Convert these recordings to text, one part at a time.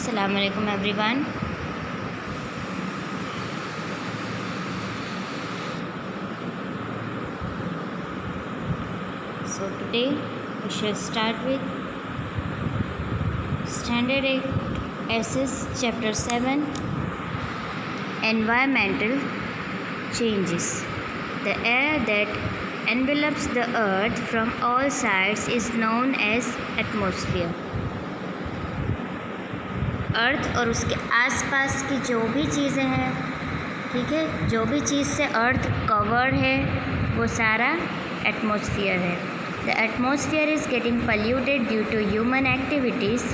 Assalamu alaikum everyone. So today we should start with Standard 8 SS Chapter 7 Environmental Changes. The air that envelops the earth from all sides is known as atmosphere. अर्थ और उसके आसपास की जो भी चीज़ें हैं, ठीक है, जो भी चीज़ से अर्थ कवर्ड है वो सारा एटमॉस्फेयर है. The atmosphere is getting polluted due to human activities.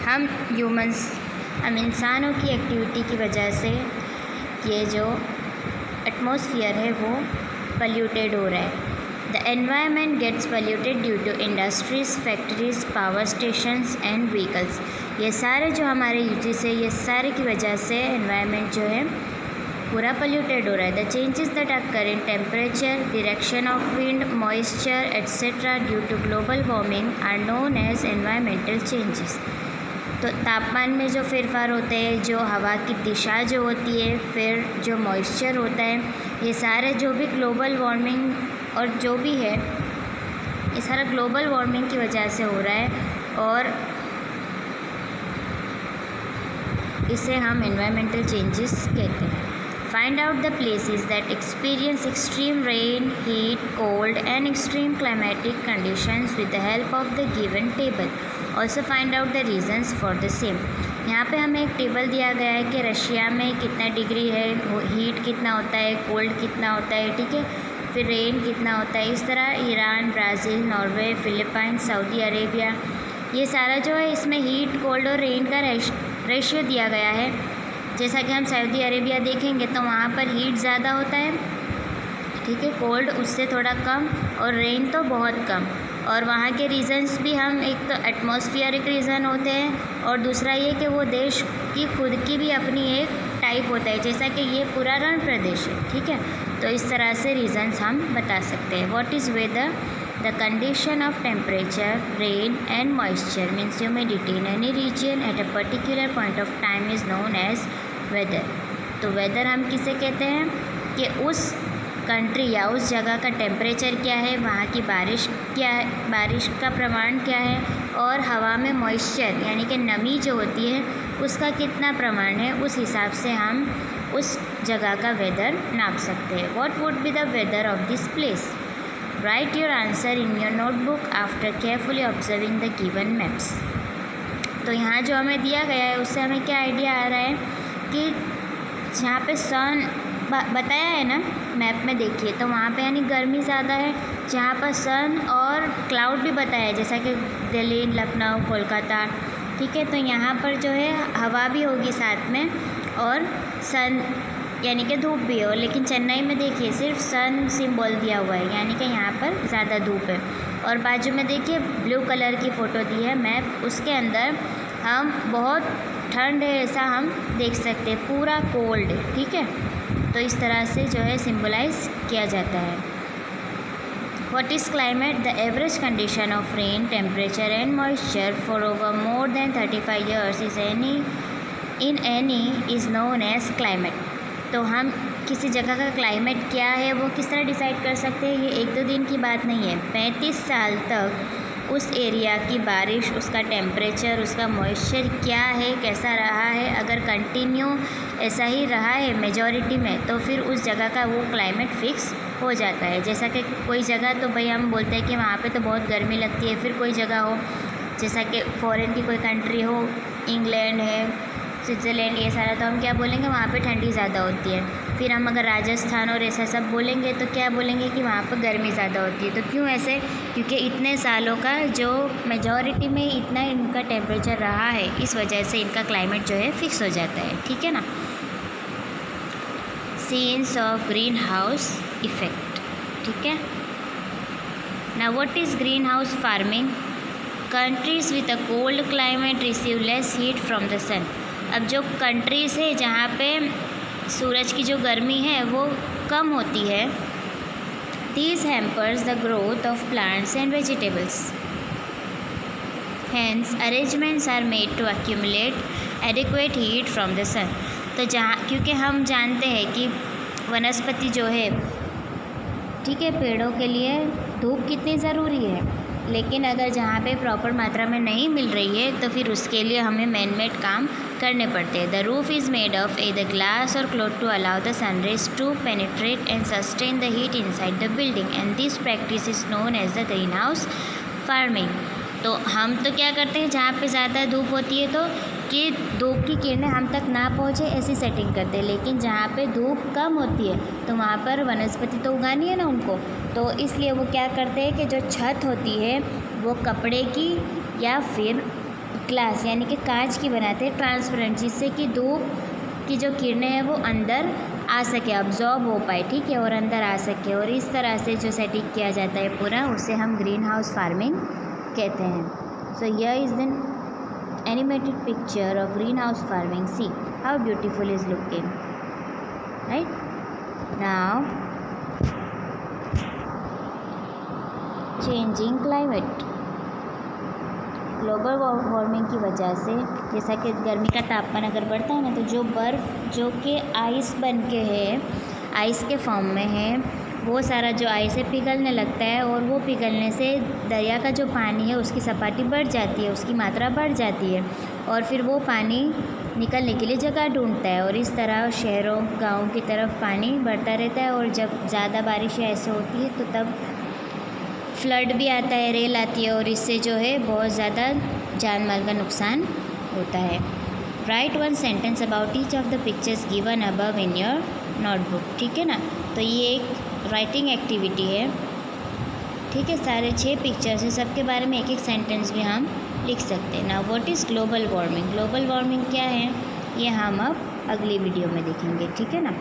हम इंसानों की एक्टिविटी की वजह से ये जो एटमॉस्फेयर है वो पल्यूटेड हो रहा है. The environment gets polluted due to industries, factories, power stations and vehicles. ये सारे जो हमारे यूजेस है, ये सारे की वजह से एनवायरनमेंट जो है पूरा पल्यूटेड हो रहा है. The changes that occur in temperature, direction of wind, moisture etcetera due to global warming are known as environmental changes. तो तापमान में जो फेरफार होते हैं, जो हवा की दिशा जो होती है, फिर जो मॉइस्चर होता है, ये सारे जो भी ग्लोबल वार्मिंग और जो भी है ये सारा ग्लोबल वार्मिंग की वजह से हो रहा है और इसे हम एनवायरमेंटल चेंजेस कहते हैं. Find out the places that experience extreme rain, heat, cold and extreme climatic conditions with the help of the given table. Also find out the reasons for the same. यहाँ पे हमें एक table दिया गया है कि रशिया में कितना डिग्री है, हीट कितना होता है, कोल्ड कितना होता है, ठीक है, फिर रेन कितना होता है. इस तरह Iran, Brazil, Norway, Philippines, Saudi Arabia, ये सारा जो है इसमें हीट, कोल्ड और रेन का रेशियो दिया गया है. जैसा कि हम सऊदी अरेबिया देखेंगे तो वहाँ पर हीट ज़्यादा होता है, ठीक है, कोल्ड उससे थोड़ा कम और रेन तो बहुत कम. और वहाँ के रीज़न्स भी हम एक तो एटमॉस्फेरिक रीज़न होते हैं और दूसरा ये कि वो देश की खुद की भी अपनी एक टाइप होता है, जैसा कि ये पूरा रण प्रदेश है, ठीक है. तो इस तरह से रीज़न्स हम बता सकते हैं. What is weather? The condition of temperature, rain and moisture means humidity in any region at a particular point of time is known as weather. तो weather हम किसे कहते हैं कि उस कंट्री या उस जगह का टेम्परेचर क्या है, वहाँ की बारिश क्या है, बारिश का प्रमाण क्या है और हवा में मॉइस्चर यानी कि नमी जो होती है उसका कितना प्रमाण है, उस हिसाब से हम उस जगह का वेदर नाप सकते हैं. What would be the weather of this place? Write your answer in your notebook after carefully observing the given maps. तो यहाँ जो हमें दिया गया है उससे हमें क्या आइडिया आ रहा है कि जहाँ पे सन बताया है ना मैप में, देखिए तो वहाँ पे यानी गर्मी ज़्यादा है. जहाँ पर सन और क्लाउड भी बताया है जैसा कि दिल्ली, लखनऊ, कोलकाता, ठीक है, तो यहाँ पर जो है हवा भी होगी साथ में और सन यानी कि धूप भी हो. लेकिन चेन्नई में देखिए सिर्फ सन सिंबल दिया हुआ है यानी कि यहाँ पर ज़्यादा धूप है. और बाजू में देखिए ब्लू कलर की फ़ोटो दी है मैप, उसके अंदर हम बहुत ठंड है ऐसा हम देख सकते हैं, पूरा कोल्ड है, ठीक है. तो इस तरह से जो है सिंबलाइज किया जाता है. What is climate? The average condition of rain, temperature and moisture for over more than 35 years is known as climate. तो हम किसी जगह का क्लाइमेट क्या है वो किस तरह डिसाइड कर सकते हैं? ये एक दो दिन की बात नहीं है. 35 साल तक उस एरिया की बारिश, उसका टेम्परेचर, उसका मॉइस्चर क्या है, कैसा रहा है, अगर कंटिन्यू ऐसा ही रहा है मेजॉरिटी में तो फिर उस जगह का वो क्लाइमेट फिक्स हो जाता है. जैसा कि कोई जगह तो भाई हम बोलते हैं कि वहाँ पे तो बहुत गर्मी लगती है, फिर कोई जगह हो जैसा कि फॉरेन की कोई कंट्री हो, इंग्लैंड है, स्विट्ज़रलैंड, ये सारा, तो हम क्या बोलेंगे वहाँ पे ठंडी ज़्यादा होती है. फिर हम अगर राजस्थान और ऐसा सब बोलेंगे तो क्या बोलेंगे कि वहाँ पर गर्मी ज़्यादा होती है. तो क्यों ऐसे? क्योंकि इतने सालों का जो मेजॉरिटी में इतना इनका टेम्परेचर रहा है, इस वजह से इनका क्लाइमेट जो है फिक्स हो जाता है, ठीक है ना. Scenes of greenhouse effect, ठीक है. Now what is greenhouse farming? Countries with a cold climate receive less heat from the sun. अब जो कंट्रीज़ है जहाँ पे सूरज की जो गर्मी है वो कम होती है, these hampers the growth of plants and vegetables. Hence, arrangements are made to accumulate adequate heat from the sun. तो जहाँ, क्योंकि हम जानते हैं कि वनस्पति जो है, ठीक है, पेड़ों के लिए धूप कितनी ज़रूरी है, लेकिन अगर जहाँ पे प्रॉपर मात्रा में नहीं मिल रही है तो फिर उसके लिए हमें मैन मेड काम करने पड़ते हैं. The roof is made of either glass or cloth to allow the sun rays to penetrate and sustain the heat inside the building, and this practice is known as the greenhouse farming. तो हम तो क्या करते हैं, जहाँ पे ज़्यादा धूप होती है तो कि धूप की किरणें हम तक ना पहुँचे ऐसी सेटिंग करते हैं, लेकिन जहाँ पे धूप कम होती है तो वहाँ पर वनस्पति तो उगानी है ना उनको, तो इसलिए वो क्या करते हैं कि जो छत होती है वो कपड़े की या फिर ग्लास यानी कि कांच की बनाते हैं, ट्रांसपेरेंट, जिससे कि धूप की जो किरणें हैं वो अंदर आ सके, अब्जॉर्ब हो पाए, ठीक है, और अंदर आ सके. और इस तरह से जो सेटिंग किया जाता है पूरा, उसे हम ग्रीन हाउस फार्मिंग कहते हैं. So here is an animated picture of greenhouse farming. See how beautiful is looking, right? Now, changing climate. Global warming की वजह से, जैसा कि गर्मी का तापमान अगर बढ़ता है ना, तो जो बर्फ़ जो कि आइस बन के है, आइस के फॉर्म में है, वो सारा जो आइस है पिघलने लगता है, और वो पिघलने से दरिया का जो पानी है उसकी सपाटी बढ़ जाती है, उसकी मात्रा बढ़ जाती है, और फिर वो पानी निकलने के लिए जगह ढूंढता है, और इस तरह शहरों गाँव की तरफ पानी बढ़ता रहता है. और जब ज़्यादा बारिश ऐसे होती है तो तब फ्लड भी आता है, रेल आती है, और इससे जो है बहुत ज़्यादा जान माल का नुकसान होता है. Right one sentence about each of the pictures given above in your notebook. ठीक है ना, तो ये एक राइटिंग एक्टिविटी है, ठीक है. सारे 6 पिक्चर्स हैं, सबके बारे में एक एक सेंटेंस भी हम लिख सकते हैं. Now what is global warming? Global warming क्या है ये हम अब अगली वीडियो में देखेंगे, ठीक है ना.